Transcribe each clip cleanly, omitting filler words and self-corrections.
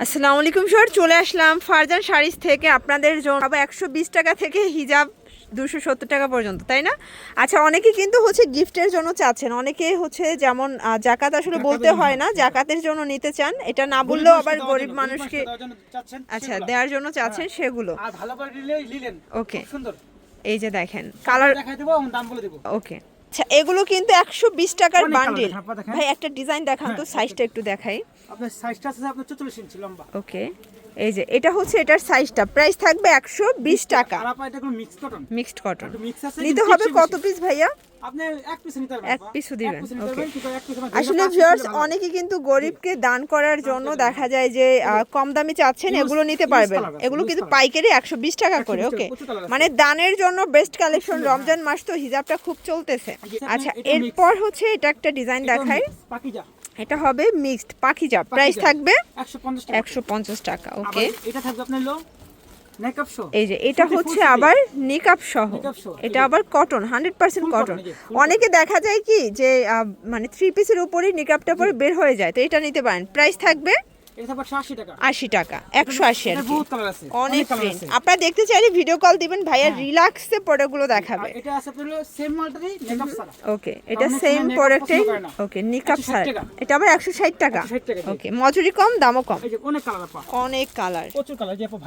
আসসালামু আলাইকুম স্যার, চলে আসলাম ফারজান শাড়িজ থেকে আপনাদের জন্য 120 টাকা থেকে হিজাব 270 টাকা পর্যন্ত, তাই না? আচ্ছা, অনেকে কিন্তু গিফটের জন্য চাচ্ছেন, অনেকে যেমন জাকাত আসলে বলতে হয় না, জাকাতের জন্য নিতে চান, এটা না বললেও আবার গরিব মানুষকে আচ্ছা দেওয়ার জন্য চাচ্ছেন সেগুলো। ওকে, এই যে দেখেন কালার দেখাই দেব, দাম বলে দেব। ওকে, আচ্ছা এগুলো কিন্তু 120 টাকার বান্ডিল। ভাই একটা ডিজাইন দেখান তো, সাইজটা একটু দেখাই। আপনার সাইজটা আছে আপনার 44 ইঞ্চি লম্বা। ওকে, এই যে এটা এটার সাইজটা, প্রাইস থাকবে 120 টাকা। আর আপা এটা কোনো মিক্সড কটন মিক্স আছে। নিতে হবে কত পিস ভাইয়া? আপনি এক পিস নিতে পারবেন। এক পিসও দিবেন। ওকে, আসলে আসলে ভিউয়ার্স অনেকে কিন্তু গরিবকে দান করার জন্য দেখা যায় যে কম দামে চাচ্ছেন, এগুলো নিতে পারবেন। এগুলো কিন্তু পাইকারি 120 টাকা করে। ওকে, মানে দানের জন্য বেস্ট কালেকশন। রমজান মাস তো হিজাবটা খুব চলতেছে। আচ্ছা, এরপর এটা একটা ডিজাইন দেখাই। পাকিজা, এটা হবে মিক্সড পাখিজা, প্রাইস থাকবে 150 টাকা। ওকে, এটা থাকবে আপনার লো মেকআপ শো। এই যে এটা আবার নিকাব সহ, এটা আবার কটন, 100% কটন। অনেকে দেখা যায় কি যে মানে 3 পিসের উপরেই নিকাবটা পরে বের হয়ে যায়, তো এটা নিতে পারেন। প্রাইস থাকবে এটা থাকবে 80 টাকা। 80 টাকা, 180 আর কি। বহুত কালার আছে, অনেক প্রিন্ট। আপনারা দেখতে চাইলে ভিডিও কল দিবেন, ভাইয়া রিল্যাক্সে প্রোডাক্টগুলো দেখাবে। এটা আছে আপনার সেম মালটারই মেকআপ ছাড়া। ওকে, এটা সেম প্রোডাক্টই। ওকে, নিকাব ছাড়া, এটা আবার 160 টাকা। ওকে, মজুরি কম, দামও কম। এই যে অনেক কালার আপা, অনেক কালার, প্রচুর কালার। যে আপা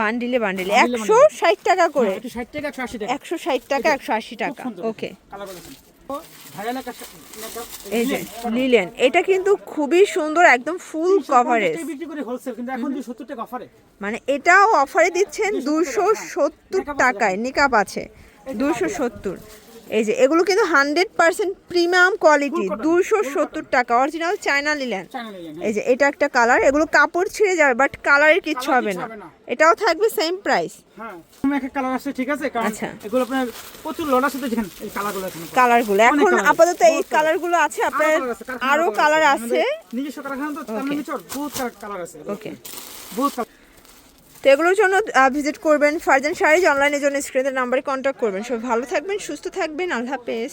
বান্ডিল বান্ডিলে 160 টাকা করে। 160 টাকা, 180 টাকা, 160 টাকা, 180 টাকা। ওকে, কালার বলেছেন ও ভাইরাল একটা মেকআপ। এই যে লিলেন, এটা কিন্তু খুবই সুন্দর, একদম ফুল কভারেজ। বিক্রি করে হোলসেল, কিন্তু এখন 270 টাকা অফারে। মানে এটাও অফারে দিচ্ছেন 270 টাকায়। নিকাব আছে 270। এই যে এগুলো কিন্তু 100% প্রিমিয়াম কোয়ালিটি, 270 টাকা, অরিজিনাল চায়না লিলেন। এই যে এটা একটা কালার, এগুলো কাপড় ছিঁড়ে যাবে বাট কালারের কিচ্ছু হবে না। এটাও থাকবে সেম প্রাইস। হ্যাঁ, এক এক কালার আছে, ঠিক আছে। আচ্ছা, এগুলো আপনার প্রচুর লট আছে, দেখেন এই কালারগুলো। কালারগুলো এখন আপাতত এই কালারগুলো আছে, আপনার আরো কালার আছে নিজস্ব কারখানা, তো তার মানে বহুত কালার আছে। ওকে, বহুত কালার। তো এগুলোর জন্য ভিজিট করবেন ফারজান শাড়িজ অনলাইনের জন্য স্ক্রিনের নাম্বারে কন্ট্যাক্ট করবেন। সবাই ভালো থাকবেন, সুস্থ থাকবেন, আল্লাহ হাফেজ।